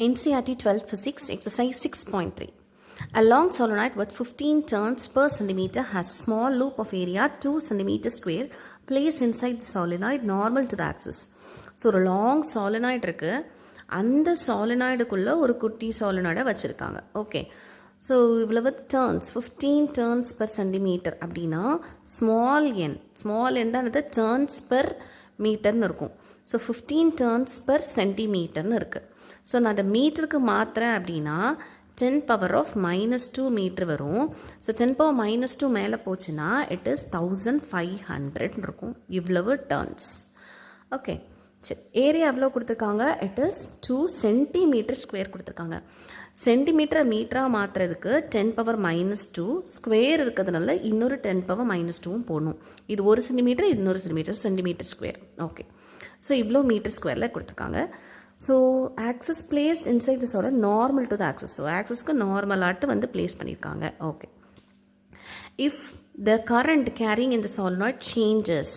NCERT 12 Physics Exercise 6.3. A long solenoid with 15 turns per centimeter has small loop of area 2 cm square placed inside the solenoid normal to the axis. So ஒரு long solenoid இருக்கு, அந்த solenoidக்குள்ள ஒரு குட்டி solenoid வச்சிருக்காங்க. Okay, so இவ்வளவு turns 15 turns per centimeter அப்படின்னா small n தான் அது டர்ன்ஸ் per மீட்டர்னு இருக்கும். ஸோ 15 டர்ன்ஸ் per centimeterன்னு இருக்குது. ஸோ நான் அதை மீட்டருக்கு மாற்றுறேன் அப்படின்னா 10 power of -2 மீட்டர் வரும். ஸோ 10 power -2 மேலே போச்சுன்னா இட் இஸ் 1500 இருக்கும். இவ்வளவு டர்ன்ஸ். ஓகே, சரி, ஏரியா எவ்வளோ கொடுத்துருக்காங்க? இட் இஸ் 2 சென்டிமீட்டர் ஸ்கொயர் கொடுத்துருக்காங்க. சென்டிமீட்டரை மீட்டராக மாற்றுறதுக்கு 10 power -2 ஸ்கொயர் இருக்கிறதுனால இன்னொரு 10 power -2 போடணும். இது 1 சென்டிமீட்டர், இன்னொரு சென்டிமீட்டர் ஸ்கொயர். ஓகே, ஸோ இவ்வளோ மீட்டர் ஸ்கொயரில் கொடுத்துருக்காங்க. So axis placed inside the solenoid normal to the axis. So ஆக்சஸ்க்கு நார்மலாட்டு வந்து பிளேஸ் பண்ணியிருக்காங்க. Okay, if the current carrying in the solenoid changes,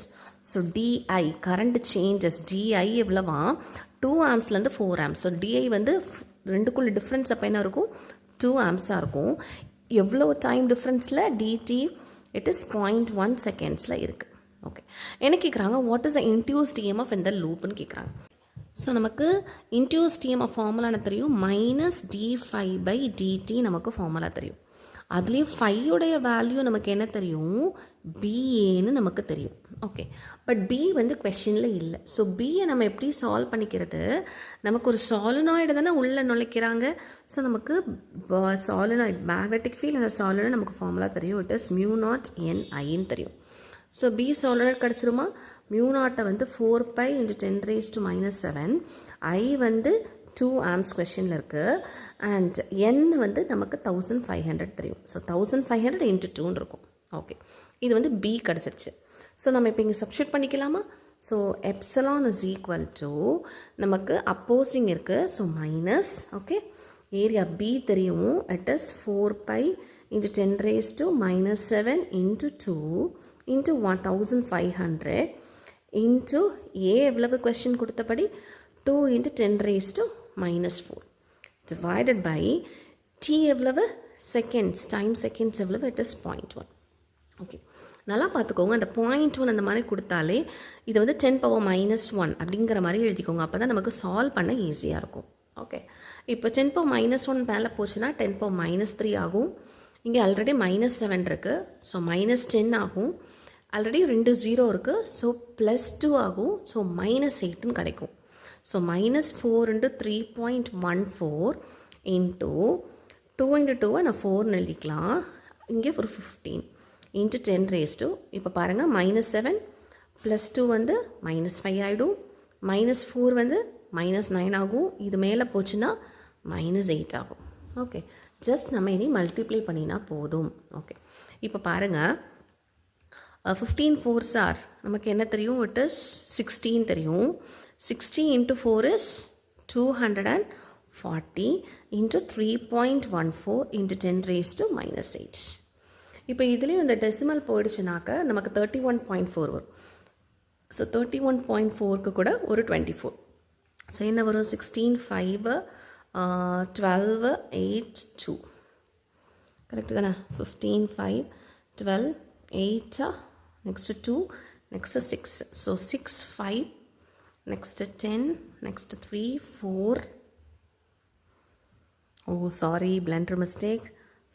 so D I current changes, D I எவ்வளவா 2 ஆம்ஸ்லேருந்து 4 ஆம்ஸ். ஸோ டிஐ வந்து ரெண்டுக்குள்ள டிஃப்ரென்ஸ் அப்போ என்ன இருக்கும்? 2 ஆம்ஸாக இருக்கும். எவ்வளோ டைம் டிஃப்ரென்ஸில்? டிடி இட் இஸ் 0.1 செகண்ட்ஸில் இருக்குது. ஓகே, என்ன கேட்குறாங்க? What is the induced EMF இந்த லூப்னு கேட்குறாங்க. ஸோ நமக்கு இன்டியூஸ்ட் இஎம்எஃப் ஃபார்முலான்னு தெரியும், -d∅/dt நமக்கு ஃபார்முலா தெரியும். அதுலேயும் ஃபையோடைய வேல்யூ நமக்கு என்ன தெரியும்? பிஏன்னு நமக்கு தெரியும். ஓகே, பட் பி வந்து கொஷனில் இல்லை. ஸோ பியை நம்ம எப்படி சால்வ் பண்ணிக்கிறது? நமக்கு ஒரு சாலினாய்டு தானே உள்ளே நுழைக்கிறாங்க. ஸோ நமக்கு சாலினாய்டு மேக்னெட்டிக் ஃபீல்ட் அந்த சாலினாய்டு நமக்கு ஃபார்முலா தெரியும். இட் இஸ் μ0NIன்னு தெரியும். So B solenoid கிடச்சிருமா? μ0 வந்து 4π × 10⁻⁻⁷. I வந்து 2 ஆம்ஸ் கொஷனில் இருக்குது. அண்ட் n வந்து நமக்கு 1500 தெரியும். ஸோ 1500 × 2 இருக்கும். ஓகே, இது வந்து பி கிடச்சிருச்சு. ஸோ நம்ம இப்போ இங்கே சப்ஸ்டியூட் பண்ணிக்கலாமா? So epsilon is equal to நமக்கு அப்போசிங் இருக்குது. So minus, okay, area B தெரியும். It is 4π × 10⁻⁷ × 2 into 1500 into a எவ்வளவு கொஸ்டின் கொடுத்தபடி 2 × 10⁻⁻4 divided by t எவ்வளவு செகண்ட்ஸ், டைம் செகண்ட்ஸ் எவ்வளவு? It is 0.1. ஓகே, நல்லா பார்த்துக்கோங்க. அந்த 0.1 அந்த மாதிரி கொடுத்தாலே இது வந்து 10 power -1 அப்படிங்கிற மாதிரி எழுதிக்கோங்க. அப்போ தான் நமக்கு சால்வ் பண்ண ஈஸியாக இருக்கும். ஓகே, இப்போ 10 power -1 மேலே போச்சுன்னா 10 power -3 ஆகும். இங்கே ஆல்ரெடி -7 இருக்குது. ஸோ -10 ஆகும். ஆல்ரெடி 2 0 இருக்குது. ஸோ +2 ஆகும். ஸோ -8ன்னு கிடைக்கும். ஸோ -4 × 3.14 இன்ட்டு 2 × 2 நான் 4ன்னு எழுதிக்கலாம். இங்கே ஒரு 15 × 10⁻². இப்போ பாருங்கள், -7 +2 வந்து -5 ஆகிடும். -4 வந்து -9 ஆகும். இது மேலே போச்சுன்னா -8 ஆகும். ஓகே, ஜஸ்ட் நம்ம இனி மல்டிப்ளை பண்ணினா போதும். ஓகே, இப்போ பாருங்கள், 15 4s are நமக்கு என்ன தெரியும்? இட் இஸ் 16 தெரியும். 60 × 4 is 240 × 3.14 × 10⁻⁻8. இப்போ இதுலேயும் இந்த டெசிமல் போயிடுச்சுனாக்க நமக்கு 31.4 வரும். ஸோ 31.4க்கு கூட ஒரு 24. ஸோ என்ன வரும்? 16 5 12 8 2 கரெக்டு தானே? 15 5 12 8 next 2 next 6. so 6 5 next 10 next 3 4. oh sorry, blunder mistake.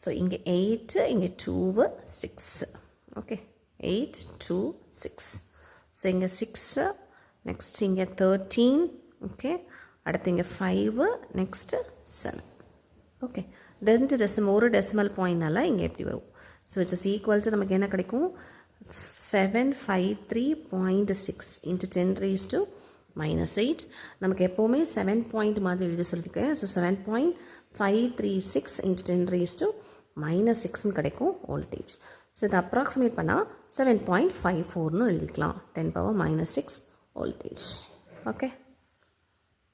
so இங்கே 8 இங்கே 2 6. okay, 8 2 6. so இங்கே 6 next இங்கே 13. okay, அடுத்து இங்கே 5 next 7. okay, 2 decimal ஒரு டெசிமல் பாயிண்ட்னால இங்கே எப்படி வரும்? So it's is equal to நமக்கு என்ன கிடைக்கும்? 753.6 × 10⁻⁻8. நமக்கு எப்போவுமே 7 பாயிண்ட் மாதிரி எழுத சொல்லியிருக்கேன். ஸோ 7.536 × 10⁻⁻6ன்னு கிடைக்கும் வோல்டேஜ். ஸோ இதை அப்ராக்சிமேட் பண்ணால் 7.54ன்னு எழுதிக்கலாம். 10⁻⁻6 வோல்டேஜ். ஓகே.